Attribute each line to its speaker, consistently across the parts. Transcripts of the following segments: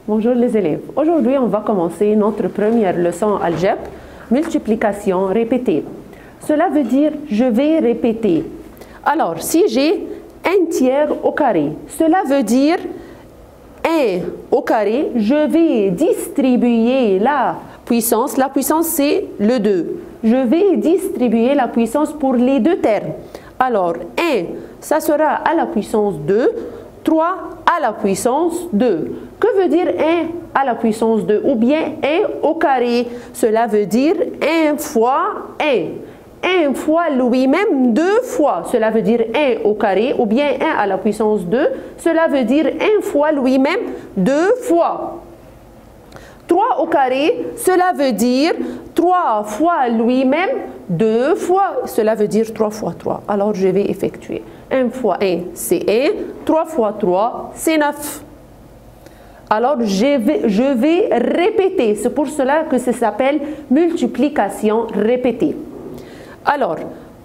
Speaker 1: Bonjour les élèves. Aujourd'hui, on va commencer notre première leçon algèbre, multiplication répétée. Cela veut dire je vais répéter. Alors, si j'ai 1/3 au carré, cela veut dire 1 au carré, je vais distribuer la puissance. La puissance, c'est le 2. Je vais distribuer la puissance pour les deux termes. Alors, 1, ça sera à la puissance 2, 3 à la puissance 2. Que veut dire 1 à la puissance 2 ou bien 1 au carré? Cela veut dire 1 fois 1. 1 fois lui-même 2 fois. Cela veut dire 1 au carré ou bien 1 à la puissance 2. Cela veut dire 1 fois lui-même 2 fois. 3 au carré, cela veut dire 3 fois lui-même 2 fois. Cela veut dire 3 fois 3. Alors je vais effectuer. 1 fois 1, c'est 1. 3 fois 3, c'est 9. Alors je vais répéter. C'est pour cela que ça s'appelle multiplication répétée. Alors,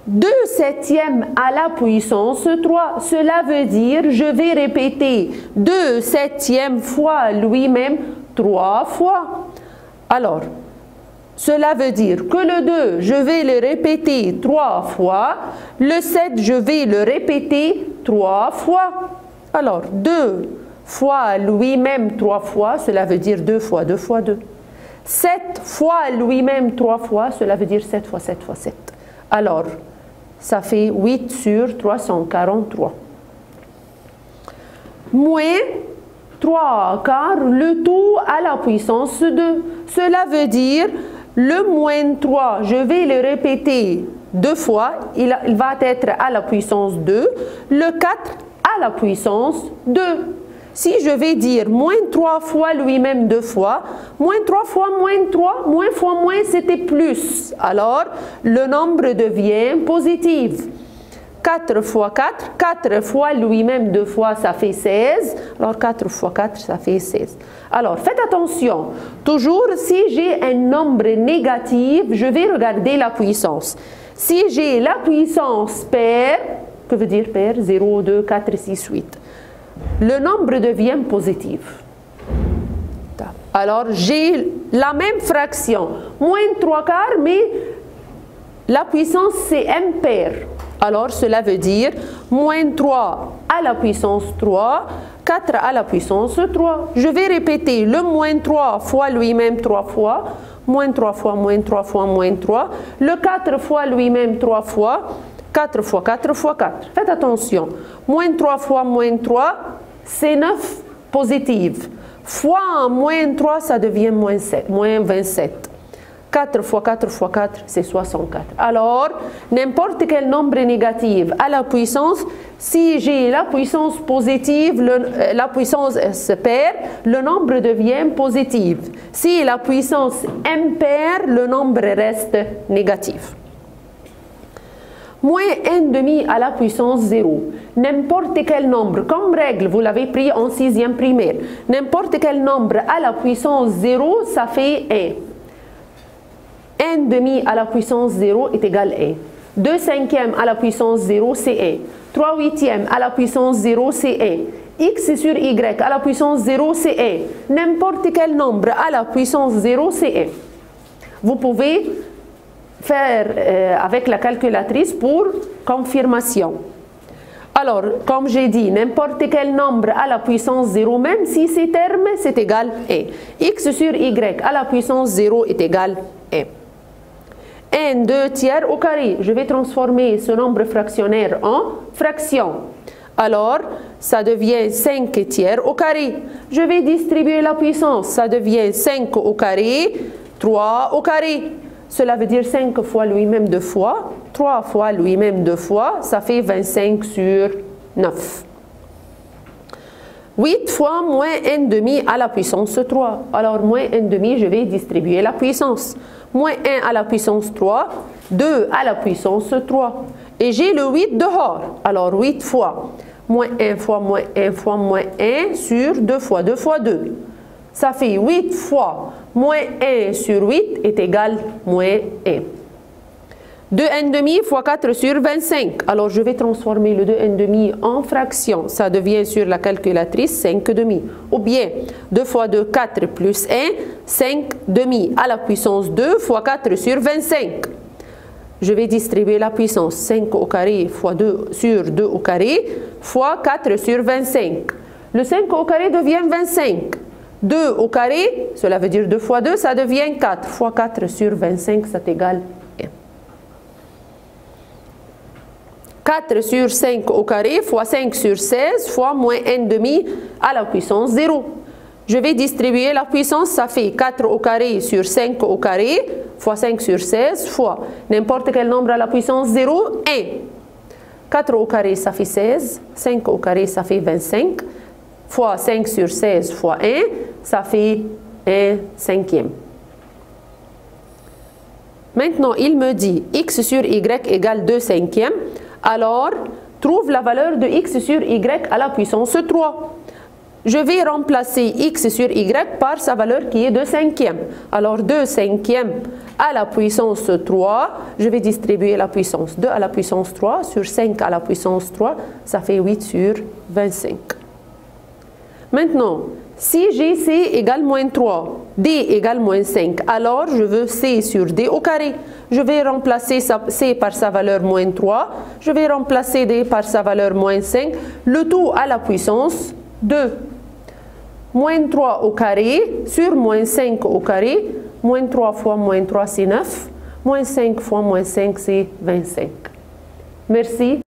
Speaker 1: 2/7 à la puissance 3, cela veut dire je vais répéter 2/7 fois lui-même 3 fois. Alors, cela veut dire que le 2, je vais le répéter 3 fois. Le 7, je vais le répéter 3 fois. Alors, 2 fois lui-même 3 fois, cela veut dire 2 fois 2 fois 2. 7 fois lui-même 3 fois, cela veut dire 7 fois 7 fois 7. Alors, ça fait 8 sur 343. Moins 3 quarts, le tout à la puissance 2. Cela veut dire le moins 3, je vais le répéter 2 fois, il va être à la puissance 2. Le 4 à la puissance 2. Si je vais dire moins 3 fois lui-même 2 fois, moins 3 fois moins 3, moins fois moins, c'était plus. Alors, le nombre devient positif. 4 fois 4, 4 fois lui-même 2 fois, ça fait 16. Alors, 4 fois 4, ça fait 16. Alors, faites attention. Toujours, si j'ai un nombre négatif, je vais regarder la puissance. Si j'ai la puissance paire, que veut dire paire? 0, 2, 4, 6, 8. Le nombre devient positif. Alors, j'ai la même fraction, moins 3 quarts, mais la puissance, c'est impair. Alors, cela veut dire moins 3 à la puissance 3, 4 à la puissance 3. Je vais répéter le moins 3 fois lui-même 3 fois, moins 3 fois, moins 3 fois, moins 3. Le 4 fois lui-même 3 fois, 4 fois 4 fois 4. Faites attention. Moins 3 fois moins 3, c'est 9 positif. Fois moins 3, ça devient moins 27. 4 fois 4 fois 4, c'est 64. Alors, n'importe quel nombre négatif à la puissance, si j'ai la puissance positive, la puissance se perd, le nombre devient positif. Si la puissance impaire, le nombre reste négatif. Moins 1/2 à la puissance 0. N'importe quel nombre, comme règle, vous l'avez pris en 6e primaire, n'importe quel nombre à la puissance 0, ça fait 1. 1/2 à la puissance 0 est égal à 1. 2/5 à la puissance 0, c'est 1. 3/8 à la puissance 0, c'est 1. X sur Y à la puissance 0, c'est 1. N'importe quel nombre à la puissance 0, c'est 1. Vous pouvez faire avec la calculatrice pour confirmation. Alors, comme j'ai dit, n'importe quel nombre à la puissance 0, même si c'est terme, c'est égal à 1. X sur Y à la puissance 0 est égal à 1. 1, 2/3 au carré. Je vais transformer ce nombre fractionnaire en fraction. Alors, ça devient 5/3 au carré. Je vais distribuer la puissance. Ça devient 5 au carré, 3 au carré. Cela veut dire 5 fois lui-même 2 fois. 3 fois lui-même 2 fois, ça fait 25 sur 9. 8 fois moins 1/2 à la puissance 3. Alors, moins 1/2, je vais distribuer la puissance. Moins 1 à la puissance 3, 2 à la puissance 3. Et j'ai le 8 dehors. Alors, 8 fois moins 1 fois moins 1 fois moins 1 sur 2 fois 2 fois 2. Ça fait 8 fois moins 1 sur 8 est égal à moins 1. 2,5 fois 4 sur 25. Alors, je vais transformer le 2,5 en fraction. Ça devient sur la calculatrice 5,5. Ou bien, 2 fois 2, 4 plus 1, 5,5 à la puissance 2 fois 4 sur 25. Je vais distribuer la puissance 5 au carré fois 2 sur 2 au carré fois 4 sur 25. Le 5 au carré devient 25. 2 au carré, cela veut dire 2 fois 2, ça devient 4. Fois 4 sur 25, c'est égal 1. 4 sur 5 au carré fois 5 sur 16 fois moins 1,5 à la puissance 0. Je vais distribuer la puissance, ça fait 4 au carré sur 5 au carré fois 5 sur 16 fois n'importe quel nombre à la puissance 0, 1. 4 au carré, ça fait 16. 5 au carré, ça fait 25. Fois 5 sur 16 fois 1, ça fait 1 cinquième. Maintenant, il me dit x sur y égale 2 cinquièmes. Alors, trouve la valeur de x sur y à la puissance 3. Je vais remplacer x sur y par sa valeur qui est 2 cinquièmes. Alors, 2 cinquièmes à la puissance 3, je vais distribuer la puissance 2 à la puissance 3 sur 5 à la puissance 3, ça fait 8 sur 25. Maintenant, si j'ai c égale moins 3, d égale moins 5, alors je veux c sur d au carré. Je vais remplacer c par sa valeur moins 3, je vais remplacer d par sa valeur moins 5, le tout à la puissance 2. Moins 3 au carré sur moins 5 au carré, moins 3 fois moins 3 c'est 9, moins 5 fois moins 5 c'est 25. Merci.